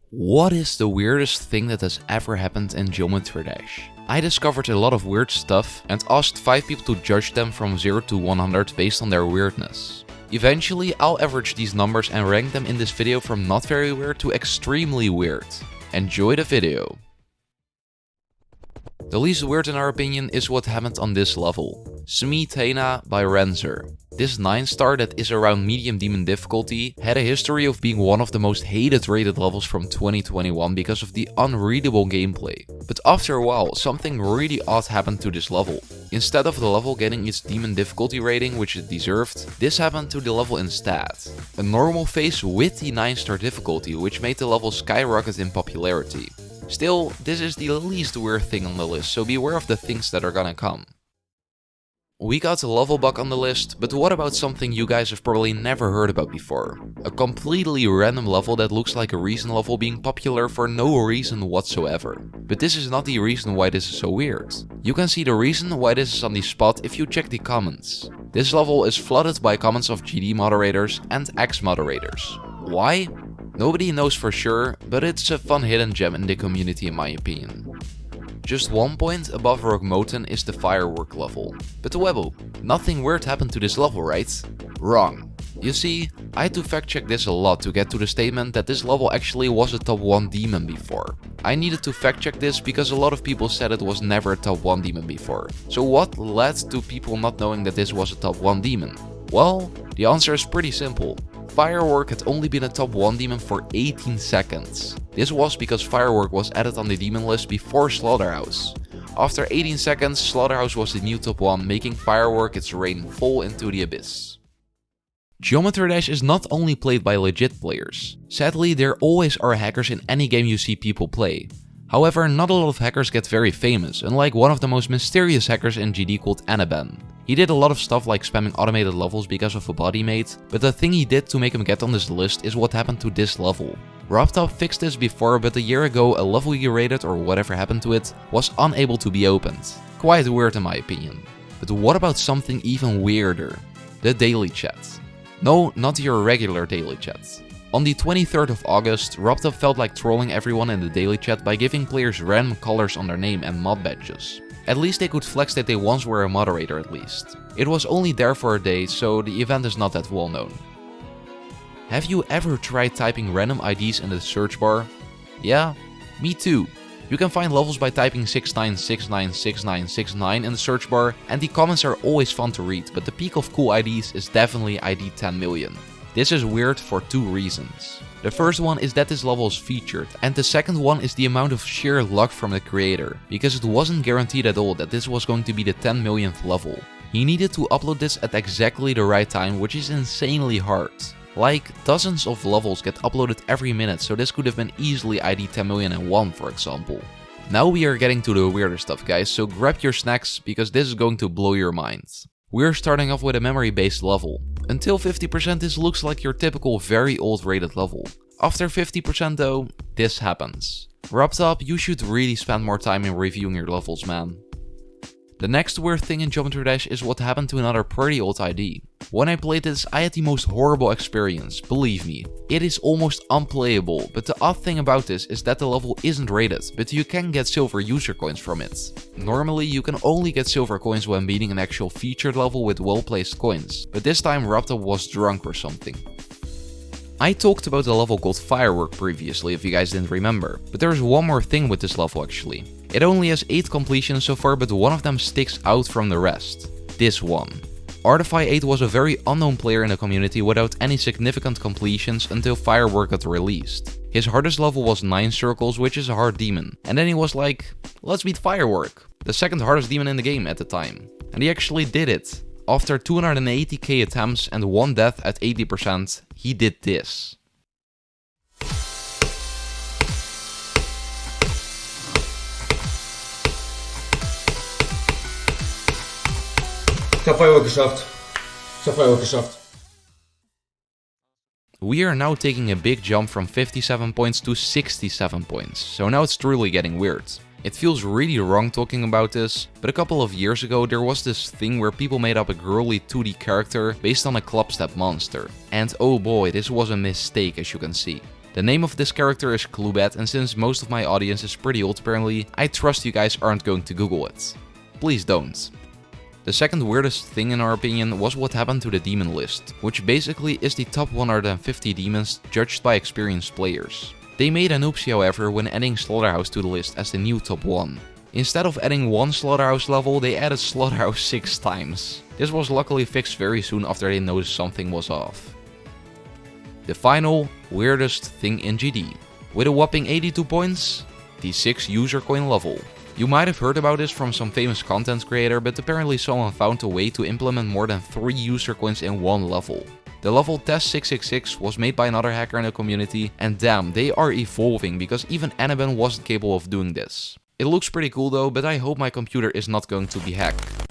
What is the weirdest thing that has ever happened in Geometry Dash? I discovered a lot of weird stuff and asked 5 people to judge them from 0 to 100 based on their weirdness. Eventually, I'll average these numbers and rank them in this video from not very weird to extremely weird. Enjoy the video! The least weird in our opinion is what happened on this level. Smeetana by Renzer. This 9-star that is around medium demon difficulty had a history of being one of the most hated rated levels from 2021 because of the unreadable gameplay. But after a while, something really odd happened to this level. Instead of the level getting its demon difficulty rating, which it deserved, this happened to the level instead. A normal phase with the 9-star difficulty, which made the level skyrocket in popularity. Still, this is the least weird thing on the list, so beware of the things that are gonna come. We got a level bug on the list, but what about something you guys have probably never heard about before? A completely random level that looks like a recent level being popular for no reason whatsoever. But this is not the reason why this is so weird. You can see the reason why this is on the spot if you check the comments. This level is flooded by comments of GD moderators and ex-moderators. Why? Nobody knows for sure, but it's a fun hidden gem in the community in my opinion. Just 1 point above Rock Mountain is the firework level. But Webbo, nothing weird happened to this level, right? Wrong. You see, I had to fact check this a lot to get to the statement that this level actually was a top 1 demon before. I needed to fact check this because a lot of people said it was never a top 1 demon before. So what led to people not knowing that this was a top 1 demon? Well, the answer is pretty simple. Firework had only been a top 1 demon for 18 seconds. This was because Firework was added on the demon list before Slaughterhouse. After 18 seconds, Slaughterhouse was the new top 1, making Firework its reign fall into the abyss. Geometry Dash is not only played by legit players. Sadly, there always are hackers in any game you see people play. However, not a lot of hackers get very famous, unlike one of the most mysterious hackers in GD called Anaban. He did a lot of stuff like spamming automated levels because of a body mate, but the thing he did to make him get on this list is what happened to this level. RobTop fixed this before, but a year ago a level he rated, or whatever happened to it, was unable to be opened. Quite weird in my opinion. But what about something even weirder? The daily chat. No, not your regular daily chat. On the 23rd of August, RobTop felt like trolling everyone in the daily chat by giving players random colors on their name and mod badges. At least they could flex that they once were a moderator at least. It was only there for a day, so the event is not that well known. Have you ever tried typing random IDs in the search bar? Yeah, me too. You can find levels by typing 69696969 in the search bar, and the comments are always fun to read, but the peak of cool IDs is definitely ID 10 million. This is weird for 2 reasons. The first one is that this level is featured, and the second one is the amount of sheer luck from the creator, because it wasn't guaranteed at all that this was going to be the 10 millionth level. He needed to upload this at exactly the right time, which is insanely hard. Like, dozens of levels get uploaded every minute, so this could have been easily ID 10,000,001 for example. Now we are getting to the weirder stuff guys, so grab your snacks, because this is going to blow your minds. We're starting off with a memory based level. Until 50% this looks like your typical very old rated level. After 50% though, this happens. RobTop, you should really spend more time in reviewing your levels, man. The next weird thing in Geometry Dash is what happened to another pretty old ID. When I played this, I had the most horrible experience, believe me. It is almost unplayable, but the odd thing about this is that the level isn't rated, but you can get silver user coins from it. Normally you can only get silver coins when beating an actual featured level with well placed coins, but this time RobTop was drunk or something. I talked about a level called Firework previously if you guys didn't remember, but there is one more thing with this level actually. It only has 8 completions so far, but one of them sticks out from the rest. This one. Artify8 was a very unknown player in the community without any significant completions until Firework got released. His hardest level was 9 circles, which is a hard demon, and then he was like, let's beat Firework, the second hardest demon in the game at the time. And he actually did it. After 280k attempts and 1 death at 80%, he did this. Ich hab Firework geschafft. Ich hab Firework geschafft. We are now taking a big jump from 57 points to 67 points, so now it's truly getting weird. It feels really wrong talking about this, but a couple of years ago there was this thing where people made up a girly 2D character based on a clubstep monster. And oh boy, this was a mistake as you can see. The name of this character is Cluebet, and since most of my audience is pretty old apparently, I trust you guys aren't going to Google it. Please don't. The second weirdest thing in our opinion was what happened to the demon list, which basically is the top 150 demons judged by experienced players. They made an oopsie however when adding Slaughterhouse to the list as the new top 1. Instead of adding one Slaughterhouse level, they added Slaughterhouse 6 times. This was luckily fixed very soon after they noticed something was off. The final, weirdest thing in GD. With a whopping 82 points, the 6 user coin level. You might have heard about this from some famous content creator, but apparently someone found a way to implement more than 3 user coins in one level. The level Test666 was made by another hacker in the community, and damn, they are evolving because even Annabelle wasn't capable of doing this. It looks pretty cool though, but I hope my computer is not going to be hacked.